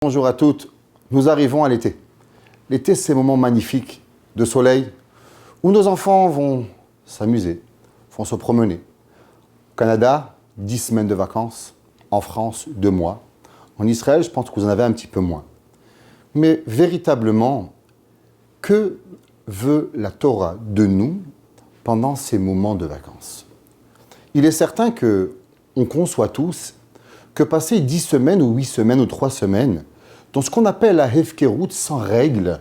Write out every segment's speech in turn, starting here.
Bonjour à toutes, nous arrivons à l'été. L'été, c'est un moment magnifique de soleil où nos enfants vont s'amuser, vont se promener. Au Canada, 10 semaines de vacances. En France, 2 mois. En Israël, je pense que vous en avez un petit peu moins. Mais véritablement, que veut la Torah de nous pendant ces moments de vacances? Il est certain qu'on conçoit tous que passer 10 semaines ou 8 semaines ou 3 semaines dans ce qu'on appelle la hefkerut sans règles,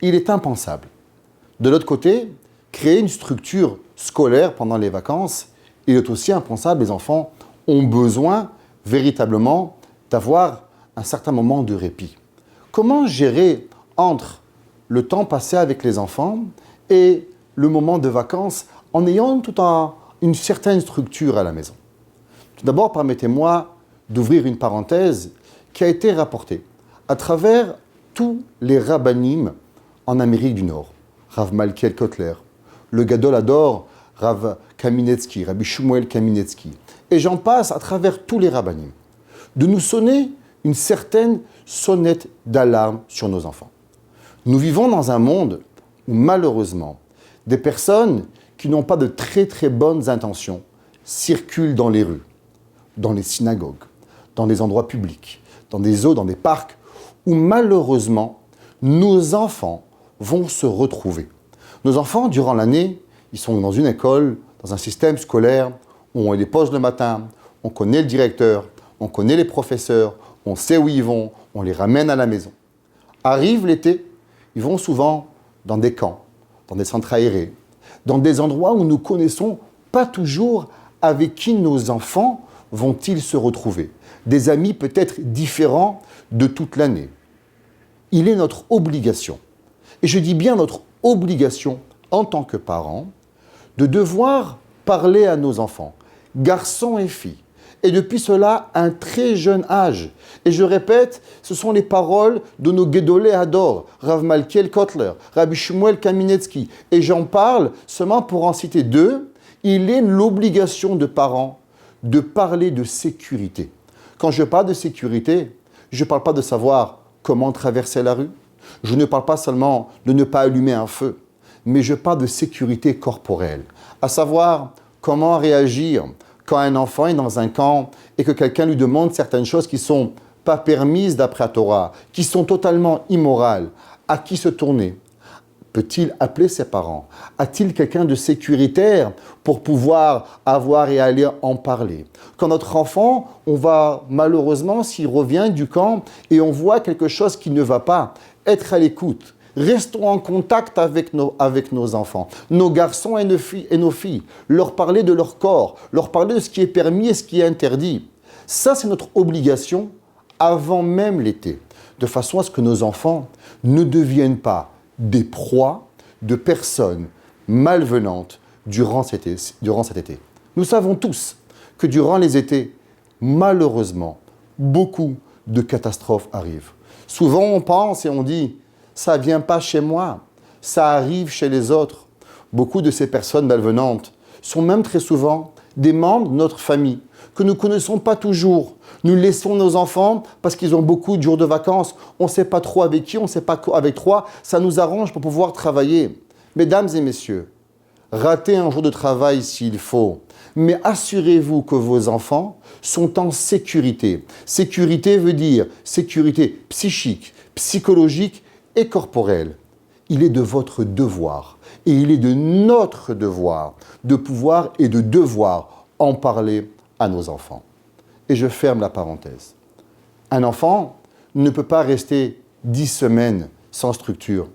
il est impensable. De l'autre côté, créer une structure scolaire pendant les vacances, il est aussi impensable. Les enfants ont besoin véritablement d'avoir un certain moment de répit. Comment gérer entre le temps passé avec les enfants et le moment de vacances en ayant une certaine structure à la maison? Tout d'abord, permettez-moi d'ouvrir une parenthèse qui a été rapportée à travers tous les rabbanim en Amérique du Nord. Rav Malkiel Kotler, le Gadol Hador, Rav Kaminetsky, Rabbi Shmuel Kaminetsky. Et j'en passe à travers tous les rabbanim, de nous sonner une certaine sonnette d'alarme sur nos enfants. Nous vivons dans un monde où malheureusement, des personnes qui n'ont pas de très très bonnes intentions circulent dans les rues, dans les synagogues, dans les endroits publics, dans des zoos, dans des parcs, où malheureusement, nos enfants vont se retrouver. Nos enfants, durant l'année, ils sont dans une école, dans un système scolaire, où on les pose le matin, on connaît le directeur, on connaît les professeurs, on sait où ils vont, on les ramène à la maison. Arrive l'été, ils vont souvent dans des camps, dans des centres aérés, dans des endroits où nous ne connaissons pas toujours avec qui nos enfants vont-ils se retrouver. Des amis peut-être différents de toute l'année. Il est notre obligation, et je dis bien notre obligation en tant que parents, de devoir parler à nos enfants, garçons et filles, et depuis cela, un très jeune âge. Et je répète, ce sont les paroles de nos Gedolei Hador, Rav Malkiel Kotler, Rabbi Shmuel Kaminetsky, et j'en parle seulement pour en citer 2, il est l'obligation de parents de parler de sécurité. Quand je parle de sécurité, je ne parle pas de savoir comment traverser la rue. Je ne parle pas seulement de ne pas allumer un feu, mais je parle de sécurité corporelle, à savoir comment réagir quand un enfant est dans un camp et que quelqu'un lui demande certaines choses qui ne sont pas permises d'après la Torah, qui sont totalement immorales. À qui se tourner? Peut-il appeler ses parents? A-t-il quelqu'un de sécuritaire pour pouvoir avoir et aller en parler? Quand notre enfant, on va malheureusement, s'il revient du camp et on voit quelque chose qui ne va pas, être à l'écoute. Restons en contact avec nos enfants, nos garçons et nos filles, leur parler de leur corps, leur parler de ce qui est permis et ce qui est interdit. Ça, c'est notre obligation avant même l'été, de façon à ce que nos enfants ne deviennent pas des proies de personnes malvenantes durant cet été. Nous savons tous que durant les étés, malheureusement, beaucoup de catastrophes arrivent. Souvent, on pense et on dit « ça ne vient pas chez moi, ça arrive chez les autres ». Beaucoup de ces personnes malvenantes sont même très souvent des membres de notre famille que nous ne connaissons pas toujours. Nous laissons nos enfants parce qu'ils ont beaucoup de jours de vacances. On ne sait pas trop avec qui, on ne sait pas avec quoi. Ça nous arrange pour pouvoir travailler. Mesdames et messieurs, ratez un jour de travail s'il faut. Mais assurez-vous que vos enfants sont en sécurité. Sécurité veut dire sécurité psychique, psychologique et corporelle. Il est de votre devoir et il est de notre devoir de pouvoir et de devoir en parler à nos enfants. Et je ferme la parenthèse. Un enfant ne peut pas rester 10 semaines sans structure.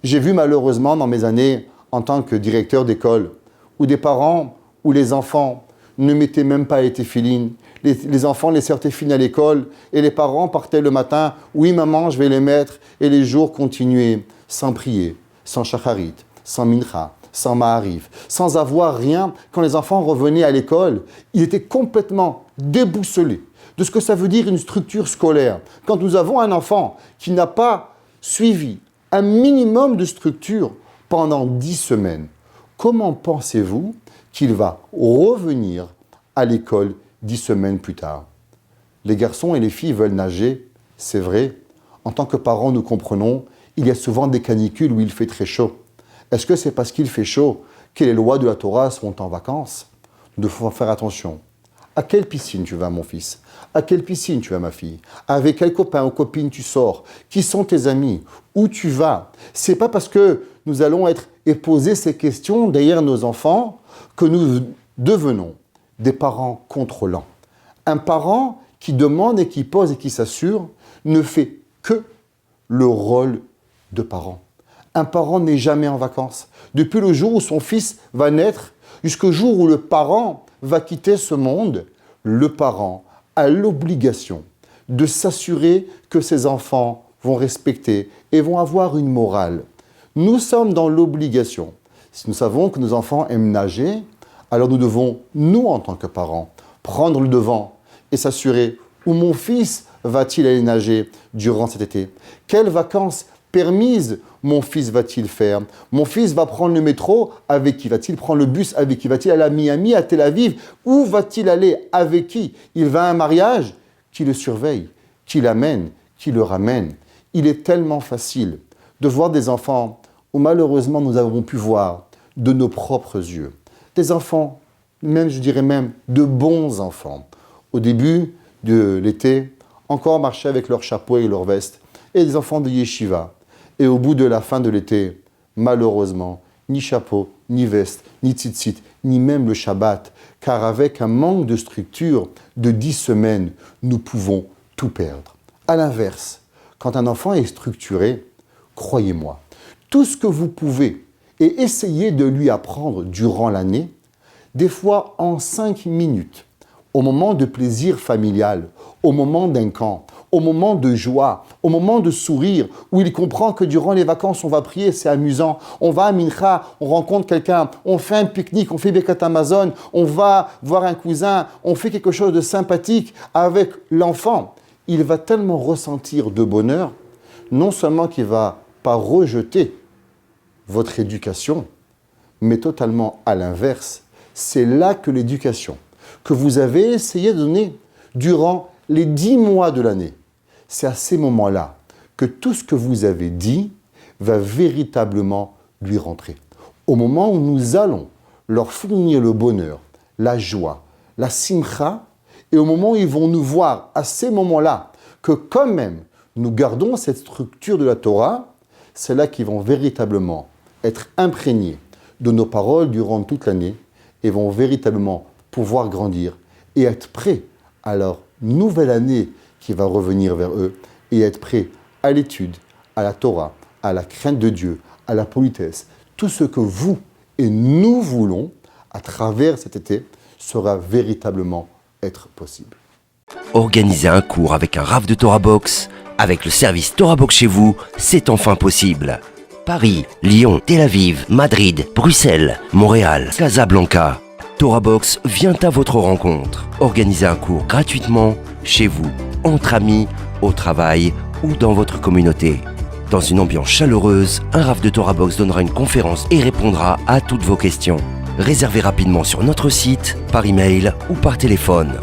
J'ai vu malheureusement dans mes années en tant que directeur d'école où des parents, où les enfants ne mettaient même pas les téfilines. Les enfants laissaient leurs téfilines à l'école et les parents partaient le matin. Oui maman, je vais les mettre. Et les jours continuaient sans prier, sans shacharit, sans mincha, sans ma'ariv, sans avoir rien. Quand les enfants revenaient à l'école, ils étaient complètement déboussolés de ce que ça veut dire une structure scolaire. Quand nous avons un enfant qui n'a pas suivi un minimum de structure pendant 10 semaines, comment pensez-vous qu'il va revenir à l'école 10 semaines plus tard? Les garçons et les filles veulent nager, C'est vrai, en tant que parents, nous comprenons, il y a souvent des canicules où il fait très chaud. Est-ce que c'est parce qu'il fait chaud que les lois de la Torah sont en vacances? Nous devons faire attention. À quelle piscine tu vas, mon fils? À quelle piscine tu vas, ma fille? Avec quel copain ou copine tu sors? Qui sont tes amis? Où tu vas? C'est pas parce que nous allons être et poser ces questions derrière nos enfants que nous devenons des parents contrôlants. Un parent qui demande et qui pose et qui s'assure ne fait que le rôle de parent. Un parent n'est jamais en vacances. Depuis le jour où son fils va naître, jusqu'au jour où le parent va quitter ce monde, le parent a l'obligation de s'assurer que ses enfants vont respecter et vont avoir une morale. Nous sommes dans l'obligation. Si nous savons que nos enfants aiment nager, alors nous devons, nous en tant que parents, prendre le devant et s'assurer où mon fils va-t-il aller nager durant cet été? Quelles vacances permises mon fils va-t-il faire? Mon fils va prendre le métro, avec qui va-t-il prendre le bus? Avec qui va-t-il aller à Miami, à Tel Aviv? Où va-t-il aller? Avec qui? Il va à un mariage? Qui le surveille? Qui l'amène? Qui le ramène? Il est tellement facile de voir des enfants où malheureusement nous avons pu voir de nos propres yeux. Des enfants, même je dirais même de bons enfants. Au début de l'été, encore marcher avec leur chapeau et leur veste, et des enfants de yeshiva. Et au bout de la fin de l'été, malheureusement, ni chapeau, ni veste, ni tzitzit, ni même le Shabbat, car avec un manque de structure de 10 semaines, nous pouvons tout perdre. À l'inverse, quand un enfant est structuré, croyez-moi, tout ce que vous pouvez et essayez de lui apprendre durant l'année, des fois en 5 minutes, au moment de plaisir familial, au moment d'un camp, au moment de joie, au moment de sourire, où il comprend que durant les vacances, on va prier, c'est amusant. On va à Mincha, on rencontre quelqu'un, on fait un pique-nique, on fait Birkat Amazon, on va voir un cousin, on fait quelque chose de sympathique avec l'enfant. Il va tellement ressentir de bonheur, non seulement qu'il ne va pas rejeter votre éducation, mais totalement à l'inverse. C'est là que l'éducation que vous avez essayé de donner durant les 10 mois de l'année, c'est à ces moments-là que tout ce que vous avez dit va véritablement lui rentrer. Au moment où nous allons leur fournir le bonheur, la joie, la simcha, et au moment où ils vont nous voir à ces moments-là que quand même nous gardons cette structure de la Torah, c'est là qu'ils vont véritablement être imprégnés de nos paroles durant toute l'année et vont véritablement pouvoir grandir et être prêts à leur nouvelle année qui va revenir vers eux et être prêts à l'étude, à la Torah, à la crainte de Dieu, à la politesse. Tout ce que vous et nous voulons à travers cet été sera véritablement être possible. Organiser un cours avec un Rav de Torah Box, avec le service Torah Box chez vous, c'est enfin possible. Paris, Lyon, Tel Aviv, Madrid, Bruxelles, Montréal, Casablanca. Torah Box vient à votre rencontre. Organisez un cours gratuitement, chez vous, entre amis, au travail ou dans votre communauté. Dans une ambiance chaleureuse, un Rav de Torah Box donnera une conférence et répondra à toutes vos questions. Réservez rapidement sur notre site, par email ou par téléphone.